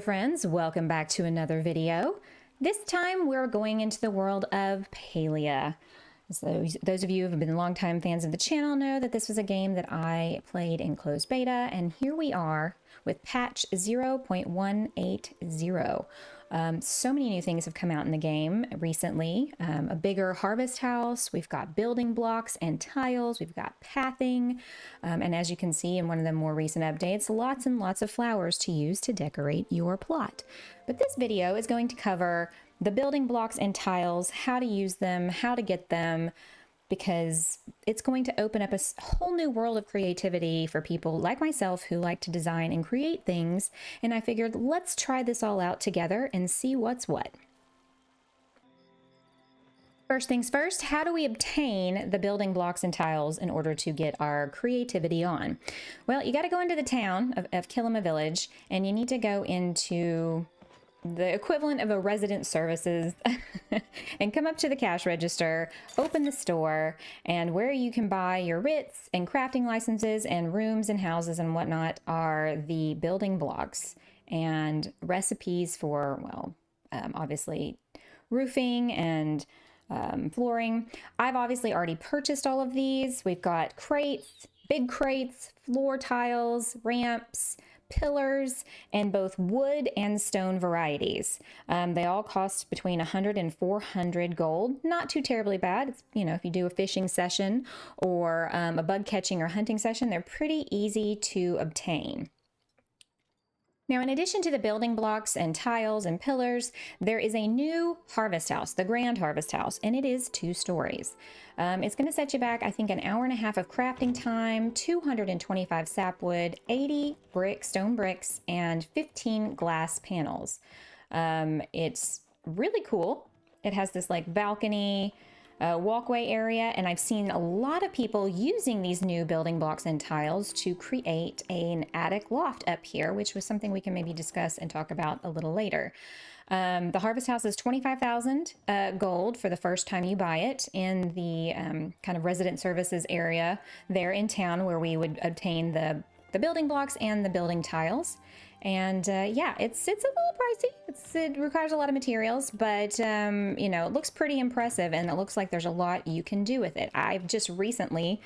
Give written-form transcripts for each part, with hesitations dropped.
friends, welcome back to another video. This time we're going into the world of Palia. So those of you who have been longtime fans of the channel know that this was a game that I played in closed beta, and here we are with patch 0.180. So many new things have come out in the game recently. A bigger harvest house, we've got building blocks and tiles, we've got pathing, and as you can see in one of the more recent updates, lots and lots of flowers to use to decorate your plot. But this video is going to cover the building blocks and tiles, how to use them, how to get them, because it's going to open up a whole new world of creativity for people like myself who like to design and create things. And I figured, let's try this all out together and see what's what. First things first, how do we obtain the building blocks and tiles in order to get our creativity on? Well, you got to go into the town of Kilima Village, and you need to go into the equivalent of a resident services and come up to the cash register, open the store, and where you can buy your writs and crafting licenses and rooms and houses and whatnot are the building blocks and recipes for, well, obviously roofing and flooring. I've obviously already purchased all of these. We've got crates, big crates, floor tiles, ramps, pillars, and both wood and stone varieties. They all cost between 100 and 400 gold. Not too terribly bad. It's, you know, if you do a fishing session or a bug catching or hunting session, they're pretty easy to obtain. Now, in addition to the building blocks and tiles and pillars, there is a new harvest house, the Grand Harvest House, and it is 2 stories. It's going to set you back, I think, an hour and a half of crafting time, 225 sapwood, 80 stone bricks, and 15 glass panels. It's really cool. It has this like balcony, walkway area, and I've seen a lot of people using these new building blocks and tiles to create an attic loft up here, which was something we can maybe discuss and talk about a little later. The harvest house is 25,000 gold for the first time you buy it in the kind of resident services area there in town where we would obtain the building blocks and the building tiles. And yeah, it's a little pricey. It requires a lot of materials, but you know, it looks pretty impressive, and it looks like there's a lot you can do with it. I've just recently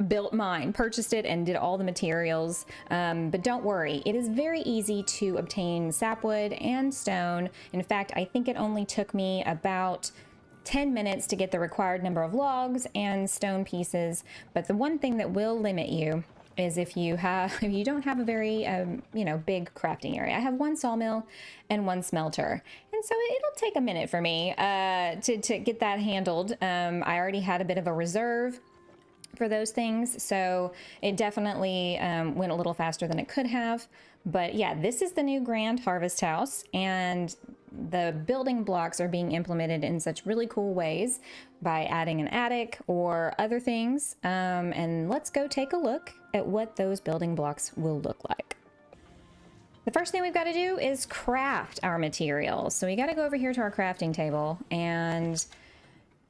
built mine, purchased it, and did all the materials. But don't worry, it is very easy to obtain sapwood and stone. In fact, I think it only took me about 10 minutes to get the required number of logs and stone pieces. But the one thing that will limit you is if you don't have a very you know, big crafting area. I have 1 sawmill and 1 smelter, and so it'll take a minute for me to get that handled. I already had a bit of a reserve for those things, so it definitely went a little faster than it could have. But yeah, this is the new Grand Harvest House, and the building blocks are being implemented in such really cool ways by adding an attic or other things. And let's go take a look at what those building blocks will look like. The first thing we've got to do is craft our materials. So we got to go over here to our crafting table, and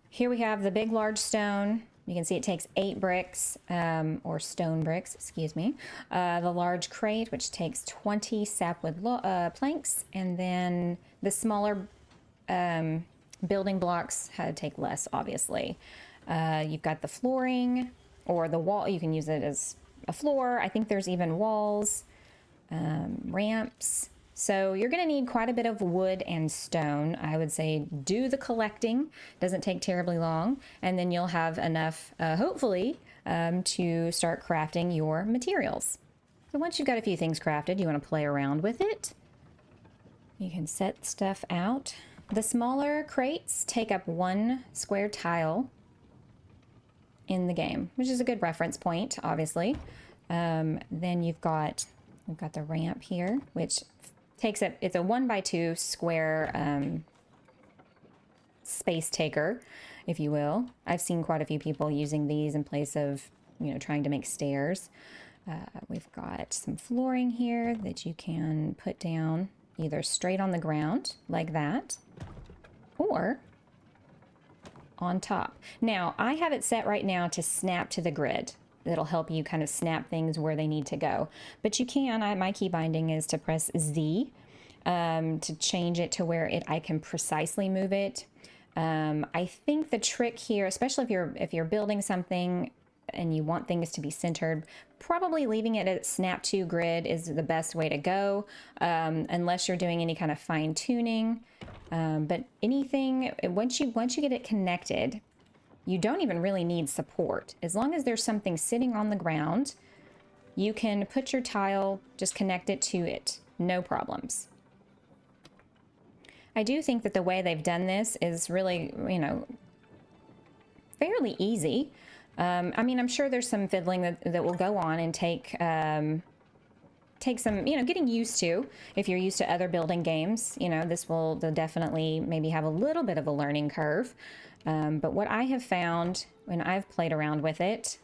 here we have the big large stone. You can see it takes 8 bricks, or stone bricks, excuse me. The large crate, which takes 20 sapwood planks, and then the smaller building blocks take less, obviously. You've got the flooring, or the wall. You can use it as a floor. I think there's even walls, ramps. So you're going to need quite a bit of wood and stone. I would say do the collecting. Doesn't take terribly long. And then you'll have enough, hopefully, to start crafting your materials. So once you've got a few things crafted, you want to play around with it. You can set stuff out. The smaller crates take up 1 square tile in the game, which is a good reference point, obviously. Then we've got the ramp here, which takes up, it's a 1x2 square space taker, if you will. I've seen quite a few people using these in place of, you know, trying to make stairs. We've got some flooring here that you can put down either straight on the ground like that, or on top. Now, I have it set right now to snap to the grid. That'll help you kind of snap things where they need to go. But you can, my key binding is to press Z to change it to where I can precisely move it. I think the trick here, especially if you're building something and you want things to be centered, probably leaving it at snap to grid is the best way to go, unless you're doing any kind of fine tuning. But anything, once you get it connected, you don't even really need support. As long as there's something sitting on the ground, you can put your tile, just connect it to it, no problems. I do think that the way they've done this is really, you know, fairly easy. I mean, I'm sure there's some fiddling that will go on and take some, you know, getting used to. If you're used to other building games, you know, they'll definitely maybe have a little bit of a learning curve. But what I have found when I've played around with it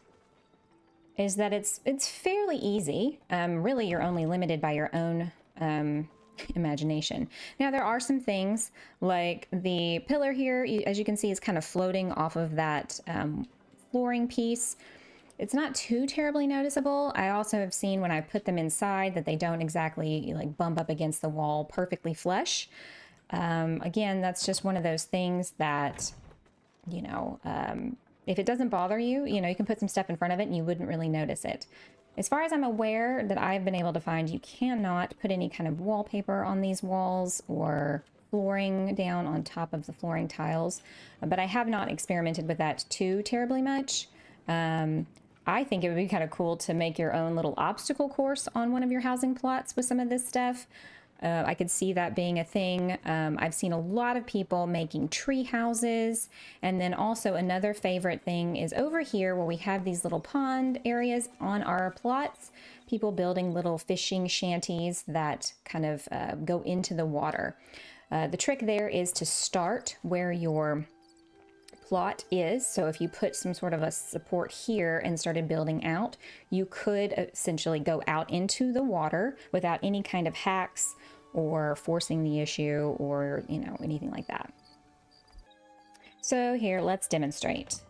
is that it's fairly easy. Really, you're only limited by your own imagination. Now, there are some things like the pillar here, as you can see, is kind of floating off of that flooring piece. It's not too terribly noticeable. I also have seen when I put them inside that they don't exactly like bump up against the wall perfectly flush. Again, that's just one of those things that, you know, if it doesn't bother you, you know, you can put some stuff in front of it and you wouldn't really notice it. As far as I'm aware that I've been able to find, you cannot put any kind of wallpaper on these walls or flooring down on top of the flooring tiles, but I have not experimented with that too terribly much. I think it would be kind of cool to make your own little obstacle course on one of your housing plots with some of this stuff. I could see that being a thing. I've seen a lot of people making tree houses. And then also another favorite thing is over here where we have these little pond areas on our plots, people building little fishing shanties that kind of go into the water. The trick there is to start where your plot is. So if you put some sort of a support here and started building out, you could essentially go out into the water without any kind of hacks or forcing the issue or, you know, anything like that. So here, let's demonstrate.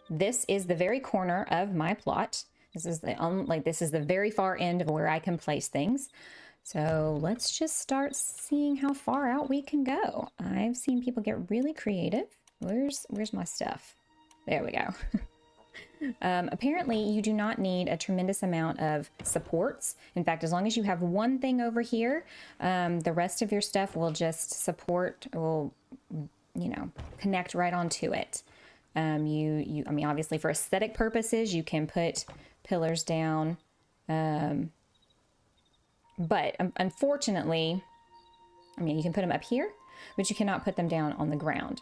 This is the very corner of my plot. This is the very far end of where I can place things. So let's just start seeing how far out we can go. I've seen people get really creative. Where's my stuff? There we go. Apparently, you do not need a tremendous amount of supports. In fact, as long as you have one thing over here, the rest of your stuff will just connect right onto it. I mean, obviously for aesthetic purposes, you can put pillars down. But unfortunately, I mean, you can put them up here, but you cannot put them down on the ground.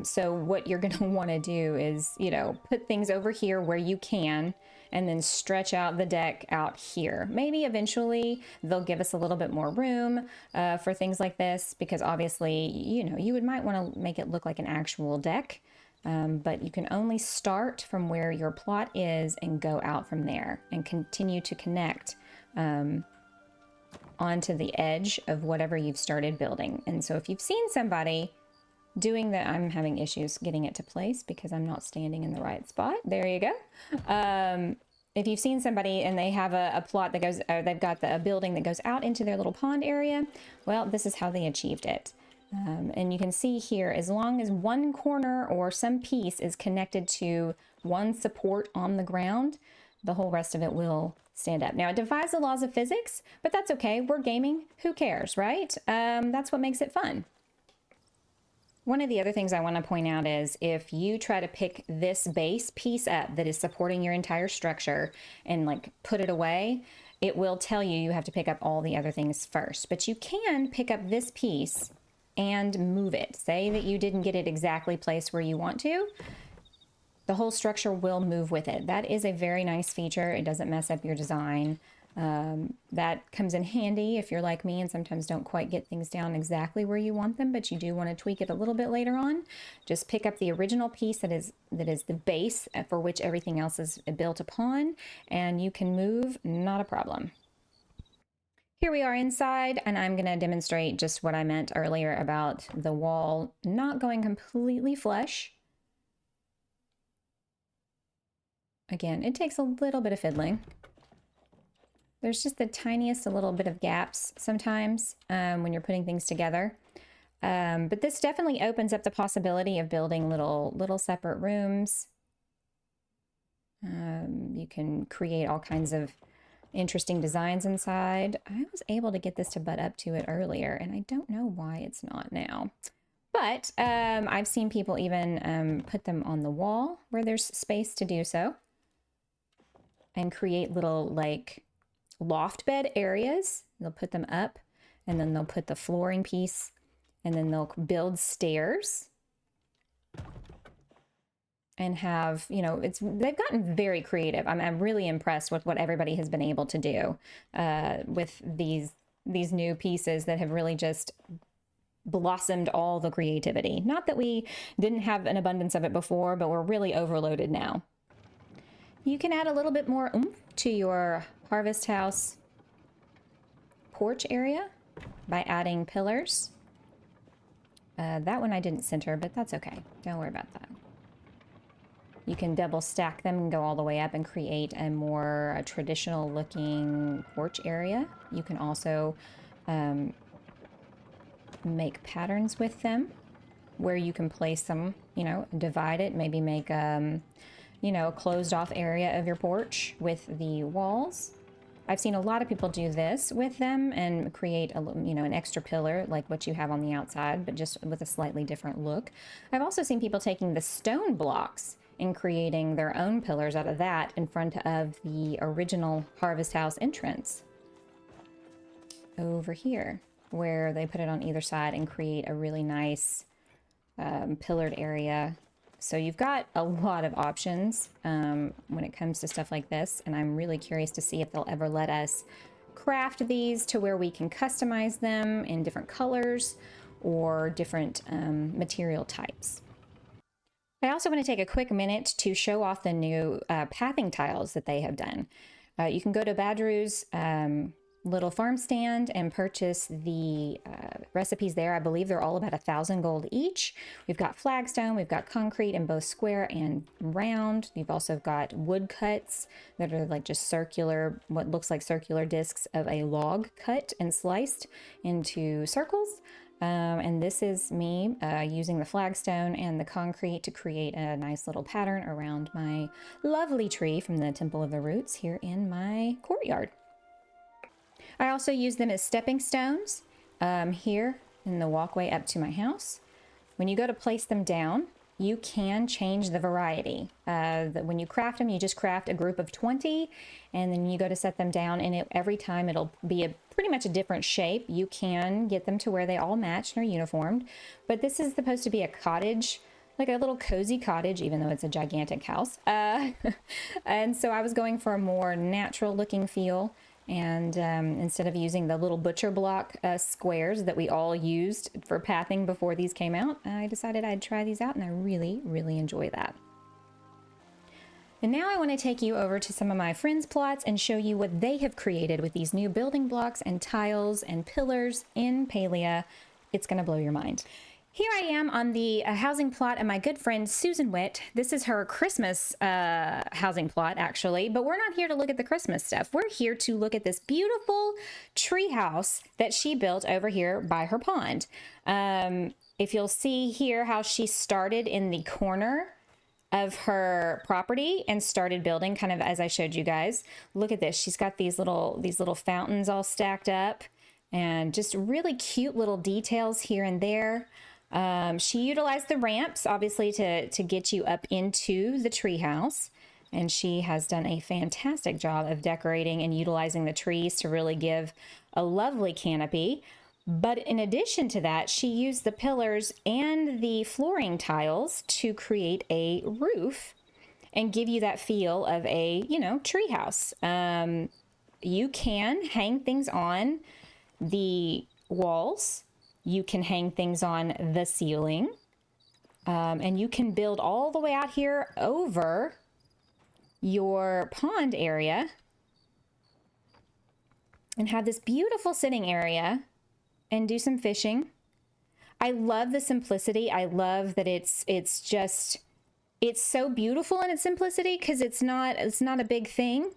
So what you're going to want to do is, you know, put things over here where you can, and then stretch out the deck out here. Maybe eventually they'll give us a little bit more room for things like this, because obviously, you know, you might want to make it look like an actual deck, but you can only start from where your plot is and go out from there and continue to connect onto the edge of whatever you've started building. And so if you've seen somebody doing that, I'm having issues getting it to place because I'm not standing in the right spot. There you go. If you've seen somebody and they have a plot that goes, or they've got a building that goes out into their little pond area, well, this is how they achieved it. And you can see here, as long as one corner or some piece is connected to one support on the ground, the whole rest of it will stand up. Now, it defies the laws of physics, but that's okay. We're gaming. Who cares, right? That's what makes it fun. One of the other things I want to point out is if you try to pick this base piece up that is supporting your entire structure and like put it away, it will tell you you have to pick up all the other things first. But you can pick up this piece and move it. Say that you didn't get it exactly placed where you want to, the whole structure will move with it. That is a very nice feature. It doesn't mess up your design. That comes in handy if you're like me and sometimes don't quite get things down exactly where you want them, but you do want to tweak it a little bit later on. Just pick up the original piece that is the base for which everything else is built upon, and you can move, not a problem. Here we are inside, and I'm going to demonstrate just what I meant earlier about the wall not going completely flush. Again, it takes a little bit of fiddling. There's just the tiniest little bit of gaps sometimes when you're putting things together. But this definitely opens up the possibility of building little separate rooms. You can create all kinds of interesting designs inside. I was able to get this to butt up to it earlier, and I don't know why it's not now. But I've seen people even put them on the wall where there's space to do so, and create little like loft bed areas. They'll put them up, and then they'll put the flooring piece, and then they'll build stairs and have, you know, they've gotten very creative. I'm really impressed with what everybody has been able to do with these new pieces that have really just blossomed all the creativity. Not that we didn't have an abundance of it before, but we're really overloaded now. You can add a little bit more oomph to your harvest house porch area by adding pillars. That one I didn't center, but that's okay. Don't worry about that. You can double stack them and go all the way up and create a more traditional looking porch area. You can also make patterns with them where you can place them, you know, divide it, maybe make, you know, a closed off area of your porch with the walls. I've seen a lot of people do this with them and create a, you know, an extra pillar like what you have on the outside, but just with a slightly different look. I've also seen people taking the stone blocks and creating their own pillars out of that in front of the original harvest house entrance over here, where they put it on either side and create a really nice pillared area. So you've got a lot of options when it comes to stuff like this, and I'm really curious to see if they'll ever let us craft these to where we can customize them in different colors or different material types. I also want to take a quick minute to show off the new pathing tiles that they have done. You can go to Badru's little farm stand and purchase the recipes there. I believe they're all about 1,000 gold each. We've got flagstone, we've got concrete in both square and round. You've also got wood cuts that are like just circular, what looks like circular discs of a log cut and sliced into circles. And this is me using the flagstone and the concrete to create a nice little pattern around my lovely tree from the Temple of the Roots here in my courtyard. I also use them as stepping stones here in the walkway up to my house. When you go to place them down, you can change the variety. When you craft them, you just craft a group of 20, and then you go to set them down, and every time it'll be pretty much a different shape. You can get them to where they all match and are uniformed, but this is supposed to be a cottage, like a little cozy cottage, even though it's a gigantic house. And so I was going for a more natural looking feel. And instead of using the little butcher block squares that we all used for pathing before these came out, I decided I'd try these out, and I really, really enjoy that. And now I want to take you over to some of my friends' plots and show you what they have created with these new building blocks and tiles and pillars in Palia. It's going to blow your mind. Here I am on the housing plot of my good friend SusanWit. This is her Christmas housing plot, actually, but we're not here to look at the Christmas stuff. We're here to look at this beautiful tree house that she built over here by her pond. If you'll see here how she started in the corner of her property and started building kind of as I showed you guys. Look at this. She's got these little fountains all stacked up and just really cute little details here and there. She utilized the ramps, obviously, to get you up into the treehouse, and she has done a fantastic job of decorating and utilizing the trees to really give a lovely canopy. But in addition to that, she used the pillars and the flooring tiles to create a roof and give you that feel of a, you know, treehouse. You can hang things on the walls. You can hang things on the ceiling, and you can build all the way out here over your pond area and have this beautiful sitting area and do some fishing. I love the simplicity. I love that it's so beautiful in its simplicity because it's not a big thing.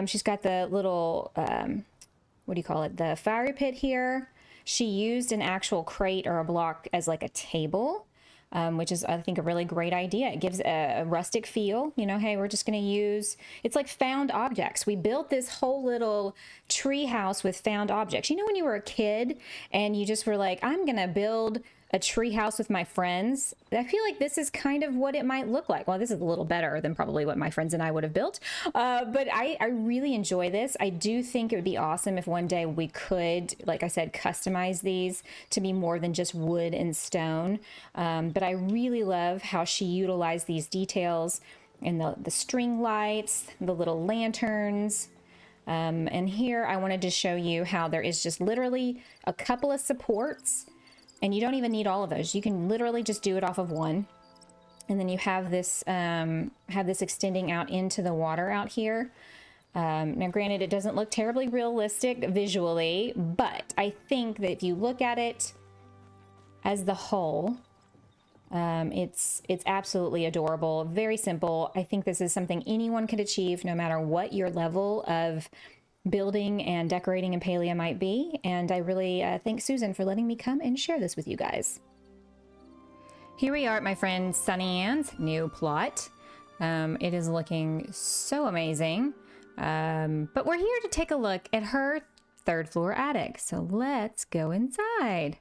She's got the little, what do you call it? The fire pit here. She used an actual crate or a block as like a table, which is, I think, a really great idea. It gives a rustic feel. You know, hey, we're just going to use, it's like found objects. We built this whole little tree house with found objects. You know, when you were a kid and you just were like, I'm going to build a tree house with my friends. I feel like this is kind of what it might look like. Well, this is a little better than probably what my friends and I would have built. But I really enjoy this. I do think it would be awesome if one day we could, like I said, customize these to be more than just wood and stone. But I really love how she utilized these details and the string lights, the little lanterns. And here I wanted to show you how there is just literally a couple of supports. And you don't even need all of those. You can literally just do it off of one. And then you have this extending out into the water out here. Now, granted, it doesn't look terribly realistic visually, but I think that if you look at it as the whole, it's absolutely adorable, very simple. I think this is something anyone could achieve no matter what your level of building and decorating in Palia might be, and I really thank Susan for letting me come and share this with you guys. Here we are at my friend SunnyAnn's new plot. It is looking so amazing, but we're here to take a look at her third floor attic, so let's go inside.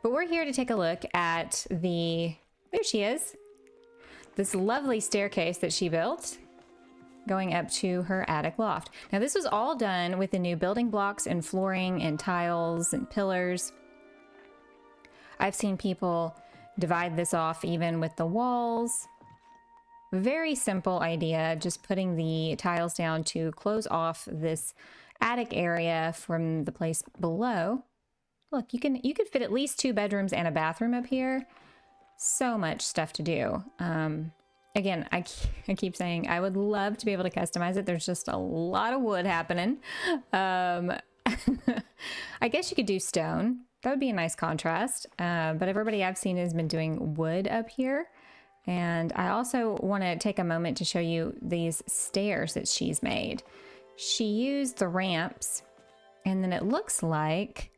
But we're here to take a look at there she is, this lovely staircase that she built going up to her attic loft. Now this was all done with the new building blocks and flooring and tiles and pillars. I've seen people divide this off even with the walls. Very simple idea, just putting the tiles down to close off this attic area from the place below. Look, you could fit at least 2 bedrooms and a bathroom up here. So much stuff to do. Again, I keep saying I would love to be able to customize it. There's just a lot of wood happening. I guess you could do stone. That would be a nice contrast. But everybody I've seen has been doing wood up here. And I also want to take a moment to show you these stairs that she's made. She used the ramps, and then it looks like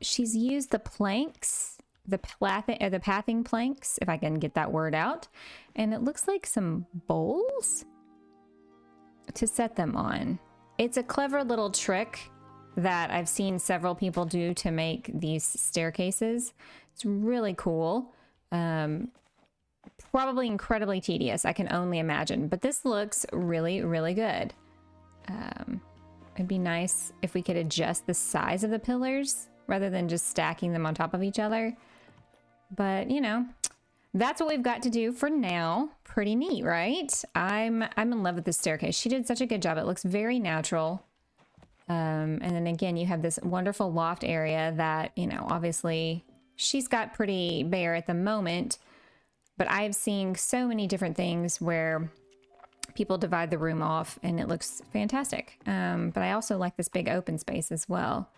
she's used the planks, the pathing planks, if I can get that word out, and it looks like some bowls to set them on. It's a clever little trick that I've seen several people do to make these staircases. It's really cool. Probably incredibly tedious, I can only imagine, but this looks really, really good. It'd be nice if we could adjust the size of the pillars rather than just stacking them on top of each other. But, you know, that's what we've got to do for now. Pretty neat, right? I'm in love with this staircase. She did such a good job. It looks very natural. And then again, you have this wonderful loft area that, you know, obviously she's got pretty bare at the moment, but I've seen so many different things where people divide the room off and it looks fantastic. But I also like this big open space as well.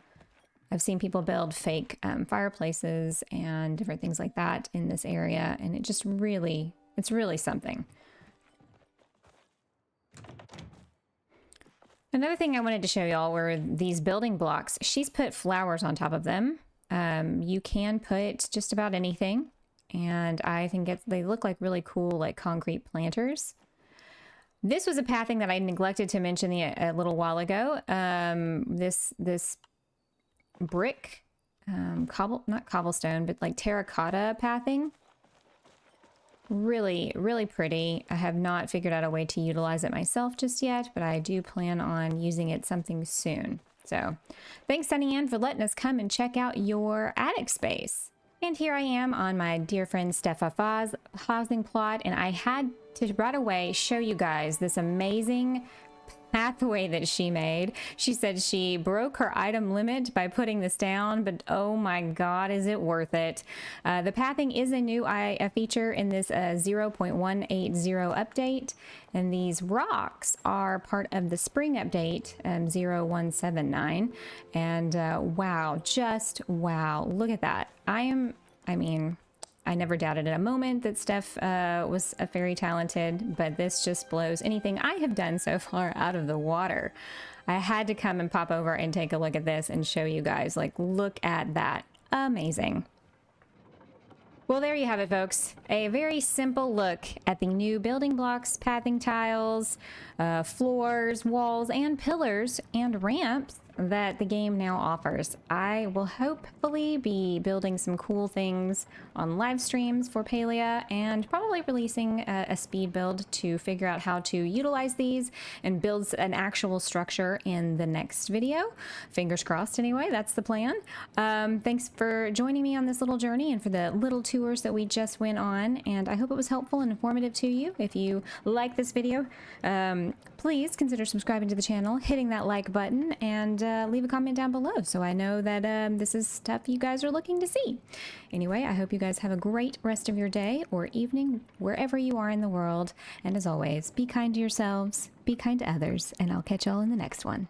I've seen people build fake fireplaces and different things like that in this area, and it just really, it's really something. Another thing I wanted to show y'all were these building blocks. She's put flowers on top of them. You can put just about anything, and I think they look like really cool, like concrete planters. This was a pathing that I neglected to mention a little while ago. This brick, not cobblestone, but like terracotta pathing. Really, really pretty. I have not figured out a way to utilize it myself just yet, but I do plan on using it something soon. So thanks, SunnyAnn, for letting us come and check out your attic space. And here I am on my dear friend StephFaFa's housing plot, and I had to right away show you guys this amazing pathway that she made. She said she broke her item limit by putting this down, but oh my God, is it worth it? The pathing is a new feature in this 0.180 update, and these rocks are part of the spring update 0179. And wow, just wow, look at that. I mean, I never doubted in a moment that Steph was a very talented, but this just blows anything I have done so far out of the water. I had to come and pop over and take a look at this and show you guys, like, look at that. Amazing. Well, there you have it, folks. A very simple look at the new building blocks, pathing tiles, floors, walls, and pillars, and ramps that the game now offers. I will hopefully be building some cool things on live streams for Palia, and probably releasing a speed build to figure out how to utilize these and build an actual structure in the next video. Fingers crossed anyway, that's the plan. Thanks for joining me on this little journey and for the little tours that we just went on, and I hope it was helpful and informative to you. If you like this video, please consider subscribing to the channel, hitting that like button, and leave a comment down below so I know that this is stuff you guys are looking to see. Anyway, I hope you guys have a great rest of your day or evening, wherever you are in the world. And as always, be kind to yourselves, be kind to others, and I'll catch y'all in the next one.